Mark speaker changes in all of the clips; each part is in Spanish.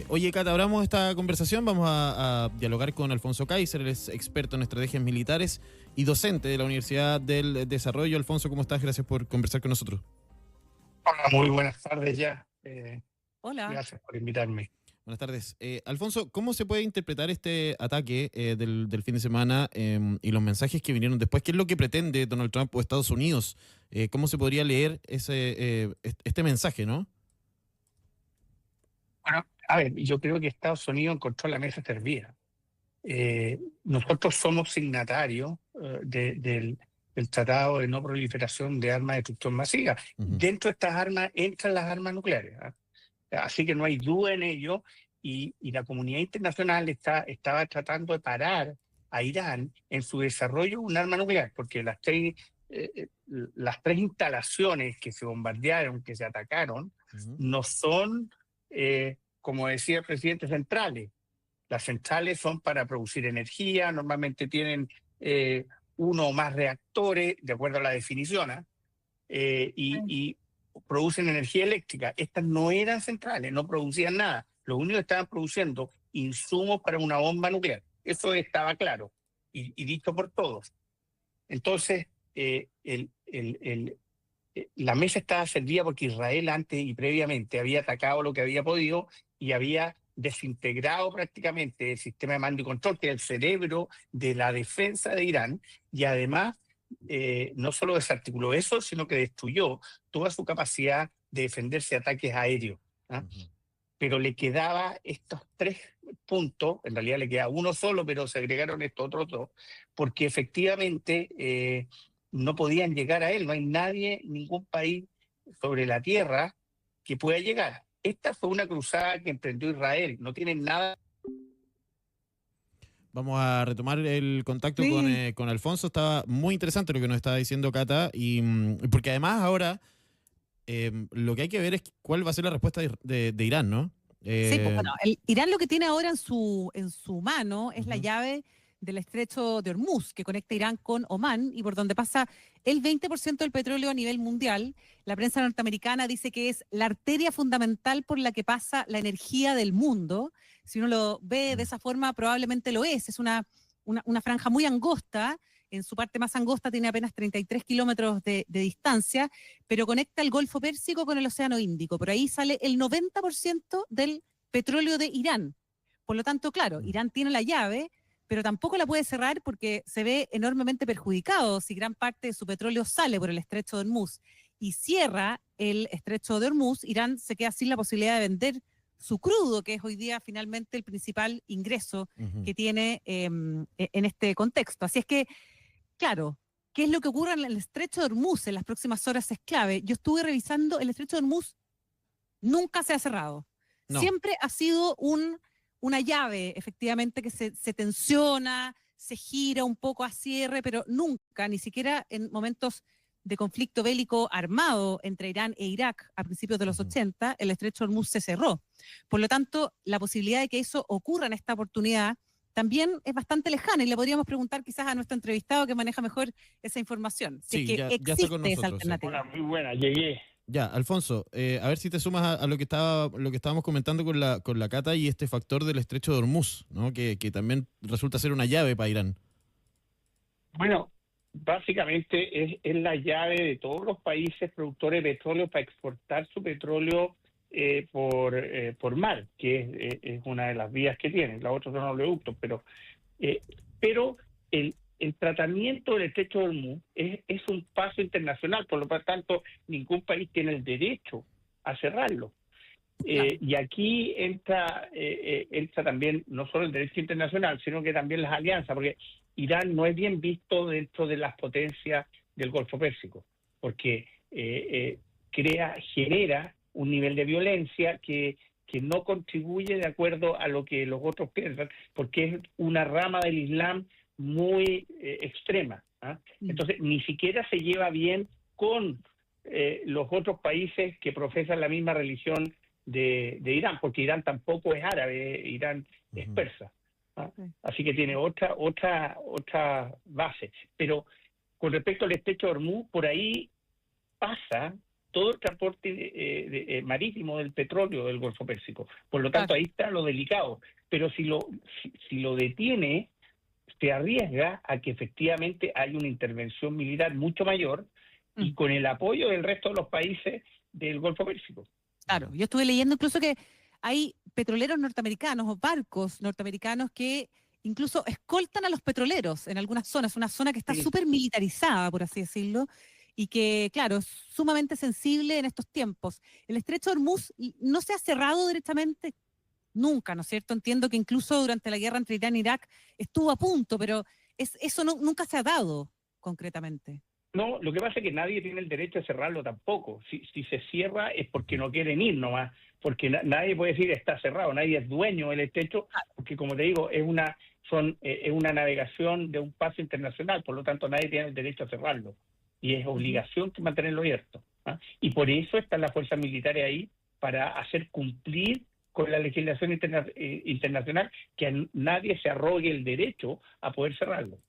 Speaker 1: Oye, Cata, abramos esta conversación. Vamos a dialogar con Alfonso Kaiser, él es experto en estrategias militares y docente de la Universidad del Desarrollo. Alfonso, ¿cómo estás? Gracias por conversar con nosotros.
Speaker 2: Hola, muy buenas tardes ya.
Speaker 3: Hola.
Speaker 2: Gracias por invitarme.
Speaker 1: Buenas tardes. Alfonso, ¿cómo se puede interpretar este ataque del fin de semana y los mensajes que vinieron después? ¿Qué es lo que pretende Donald Trump o Estados Unidos? ¿Cómo se podría leer este mensaje, no?
Speaker 2: Bueno, a ver, yo creo que Estados Unidos encontró la mesa servida. Nosotros somos signatarios del Tratado de No Proliferación de Armas de Destrucción Masiva.
Speaker 1: Ujú.
Speaker 2: Dentro de estas armas entran las armas nucleares, ¿ah? Así que no hay duda en ello, y la comunidad internacional estaba tratando de parar a Irán en su desarrollo de un arma nuclear, porque las tres instalaciones que se bombardearon, que se atacaron,
Speaker 1: Ujú.
Speaker 2: no son, como decía el presidente, centrales. Las centrales son para producir energía, normalmente tienen uno o más reactores, de acuerdo a la definición, ¿ah? Y producen energía eléctrica. Estas no eran centrales, no producían nada. Lo único que estaban produciendo insumos para una bomba nuclear. Eso estaba claro y dicho por todos. Entonces, la mesa estaba servida porque Israel antes y previamente había atacado lo que había podido y había desintegrado prácticamente el sistema de mando y control, que es el cerebro de la defensa de Irán, y además no solo desarticuló eso, sino que destruyó toda su capacidad de defenderse de ataques aéreos, ¿ah?
Speaker 1: Ujú.
Speaker 2: Pero le quedaba estos tres puntos, en realidad le queda uno solo, pero se agregaron estos otros dos, porque efectivamente no podían llegar a él. No hay nadie, ningún país sobre la tierra que pueda llegar. Esta fue una cruzada que emprendió Israel, no tienen nada.
Speaker 1: Vamos a retomar el contacto
Speaker 3: Sí,
Speaker 1: con Alfonso. Estaba muy interesante lo que nos estaba diciendo Cata, porque además ahora lo que hay que ver es cuál va a ser la respuesta de Irán, ¿no?
Speaker 3: sí, pues
Speaker 1: Eh,
Speaker 3: bueno, Irán lo que tiene ahora en su mano es la
Speaker 1: ujú.
Speaker 3: llave del estrecho de Hormuz, que conecta Irán con Omán y por donde pasa el 20% del petróleo a nivel mundial. La prensa norteamericana dice que es la arteria fundamental por la que pasa la energía del mundo. Si uno lo ve de esa forma, probablemente lo es. Es una franja muy angosta. En su parte más angosta tiene apenas 33 kilómetros de distancia, pero conecta el Golfo Pérsico con el Océano Índico. Por ahí sale el 90% del petróleo de Irán. Por lo tanto, claro, Irán tiene la llave, pero tampoco la puede cerrar porque se ve enormemente perjudicado si gran parte de su petróleo sale por el estrecho de Hormuz y cierra el estrecho de Hormuz. Irán se queda sin la posibilidad de vender su crudo, que es hoy día finalmente el principal ingreso
Speaker 1: Ujú.
Speaker 3: que tiene en este contexto. Así es que, claro, ¿qué es lo que ocurre en el estrecho de Hormuz en las próximas horas es clave? Yo estuve revisando, el estrecho de Hormuz nunca se ha cerrado.
Speaker 1: No.
Speaker 3: Siempre ha sido una llave, efectivamente, que se tensiona, se gira un poco a cierre, pero nunca, ni siquiera en momentos de conflicto bélico armado entre Irán e Irak a principios de los
Speaker 1: Ujú.
Speaker 3: 80, el estrecho de Hormuz se cerró. Por lo tanto, la posibilidad de que eso ocurra en esta oportunidad también es bastante lejana y le podríamos preguntar quizás a nuestro entrevistado que maneja mejor esa información, si es
Speaker 1: Sí,
Speaker 3: que
Speaker 1: ya está con
Speaker 3: existe esa
Speaker 1: nosotros, sí.
Speaker 2: Hola,
Speaker 3: alternativa.
Speaker 2: muy buena, llegué.
Speaker 1: Ya, Alfonso, a ver si te sumas a lo que estábamos comentando con la Cata y este factor del estrecho de Hormuz, ¿no? Que también resulta ser una llave para Irán.
Speaker 2: Bueno, básicamente es la llave de todos los países productores de petróleo para exportar su petróleo por mar, que es una de las vías que tienen. Las otras son oleoductos, eh, pero el tratamiento del estrecho de Hormuz es un paso internacional, por lo tanto, ningún país tiene el derecho a cerrarlo.
Speaker 3: Claro.
Speaker 2: Y aquí entra también no solo el derecho internacional, sino que también las alianzas, porque Irán no es bien visto dentro de las potencias del Golfo Pérsico, porque genera un nivel de violencia que no contribuye de acuerdo a lo que los otros piensan, porque es una rama del Islam muy extrema, ¿ah?
Speaker 3: Mm.
Speaker 2: Entonces, ni siquiera se lleva bien con los otros países que profesan la misma religión de Irán, porque Irán tampoco es árabe, Irán es
Speaker 1: Ujú.
Speaker 2: persa, ¿ah?
Speaker 3: Sí.
Speaker 2: Así que tiene otra base. Pero con respecto al estrecho de Hormuz, por ahí pasa todo el transporte marítimo del petróleo del Golfo Pérsico. Por lo tanto, ahí está lo delicado. Pero si lo detiene, se arriesga a que efectivamente haya una intervención militar mucho mayor y con el apoyo del resto de los países del Golfo Pérsico.
Speaker 3: Claro, yo estuve leyendo incluso que hay petroleros norteamericanos o barcos norteamericanos que incluso escoltan a los petroleros en algunas zonas, una zona que está súper militarizada, por así decirlo, y que, claro, es sumamente sensible en estos tiempos. El estrecho de Hormuz no se ha cerrado directamente nunca, ¿no es cierto? Entiendo que incluso durante la guerra entre Irán e Irak estuvo a punto, pero eso nunca se ha dado concretamente.
Speaker 2: No, lo que pasa es que nadie tiene el derecho a cerrarlo tampoco. Si se cierra es porque no quieren ir nomás, porque nadie puede decir está cerrado, nadie es dueño del estrecho, porque como te digo, es una navegación de un paso internacional, por lo tanto nadie tiene el derecho a cerrarlo. Y es obligación que mantenerlo abierto. Y por eso están las fuerzas militares ahí, para hacer cumplir con la legislación internacional, que a nadie se arrogue el derecho a poder cerrarlo.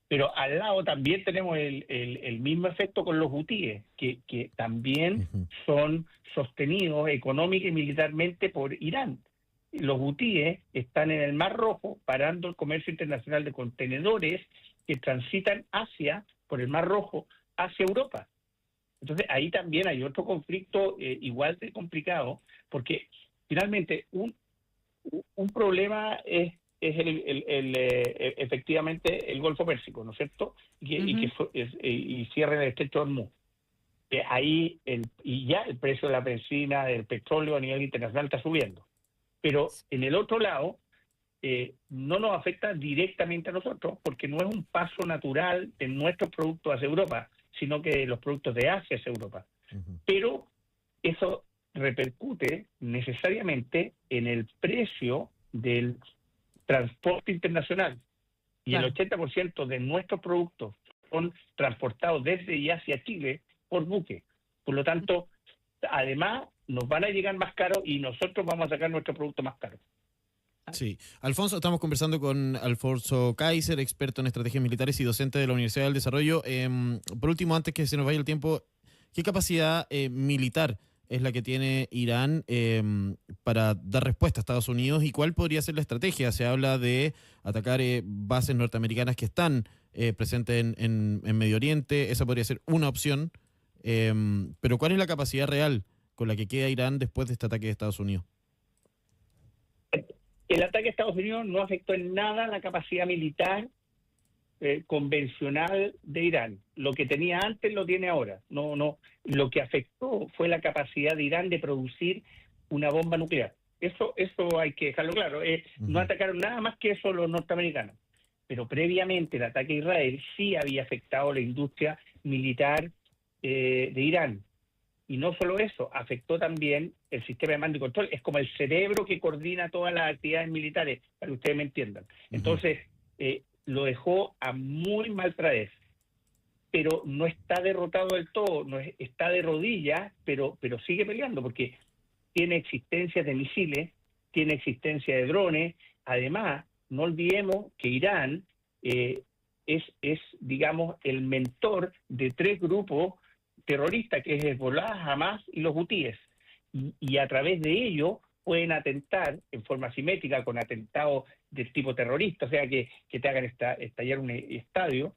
Speaker 2: Pero al lado también tenemos el mismo efecto con los hutíes, que también son sostenidos económica y militarmente por Irán. Los hutíes están en el Mar Rojo parando el comercio internacional de contenedores que transitan por el Mar Rojo hacia Europa. Entonces ahí también hay otro conflicto igual de complicado, porque finalmente un problema es efectivamente el Golfo Pérsico, ¿no es cierto? Y cierre el estrecho de Hormuz. Ahí ya el precio de la benzina, del petróleo a nivel internacional está subiendo. Pero en el otro lado, no nos afecta directamente a nosotros, porque no es un paso natural de nuestros productos hacia Europa, sino que los productos de Asia hacia Europa. Pero eso repercute necesariamente en el precio del transporte internacional. Y el 80% de nuestros productos son transportados desde y hacia Chile por buque. Por lo tanto, además, nos van a llegar más caros y nosotros vamos a sacar nuestro producto más caro.
Speaker 1: Sí. Alfonso, estamos conversando con Alfonso Kaiser, experto en estrategias militares y docente de la Universidad del Desarrollo. Por último, antes que se nos vaya el tiempo, ¿qué capacidad militar es la que tiene Irán para dar respuesta a Estados Unidos y cuál podría ser la estrategia? Se habla de atacar bases norteamericanas que están presentes en Medio Oriente, esa podría ser una opción, pero ¿cuál es la capacidad real con la que queda Irán después de este ataque de Estados Unidos?
Speaker 2: El ataque a Estados Unidos no afectó en nada la capacidad militar convencional de Irán. Lo que tenía antes lo tiene ahora. No. Lo que afectó fue la capacidad de Irán de producir una bomba nuclear. Eso hay que dejarlo claro. No atacaron nada más que eso los norteamericanos. Pero previamente el ataque a Israel sí había afectado la industria militar de Irán. Y no solo eso, afectó también el sistema de mando y control. Es como el cerebro que coordina todas las actividades militares, para que ustedes me entiendan. Entonces, lo dejó a muy mal traer. Pero no está derrotado del todo, está de rodillas, pero sigue peleando, porque tiene existencia de misiles, tiene existencia de drones. Además, no olvidemos que Irán es, digamos, el mentor de 3 grupos terroristas, que es Hezbollah, Hamas y los hutíes. Y a través de ellos pueden atentar en forma simétrica con atentados del tipo terrorista, o sea, que te hagan estallar un estadio,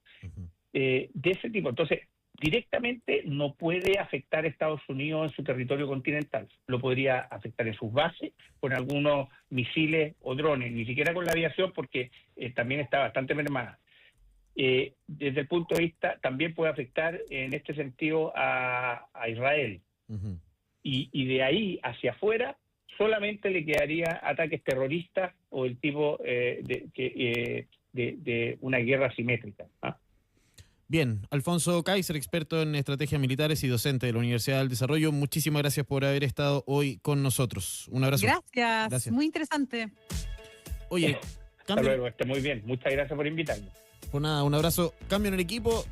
Speaker 2: de ese tipo. Entonces, directamente no puede afectar a Estados Unidos en su territorio continental. Lo podría afectar en sus bases con algunos misiles o drones, ni siquiera con la aviación, porque también está bastante mermada. Desde el punto de vista, también puede afectar en este sentido a Israel. Y de ahí hacia afuera solamente le quedaría ataques terroristas o el tipo de una guerra asimétrica.
Speaker 1: Bien, Alfonso Kaiser, experto en estrategias militares y docente de la Universidad del Desarrollo, muchísimas gracias por haber estado hoy con nosotros. Un abrazo.
Speaker 3: Gracias. Muy interesante.
Speaker 1: Oye,
Speaker 2: hasta luego, esté muy bien. Muchas gracias por invitarme.
Speaker 1: Pues nada, un abrazo. Cambio en el equipo.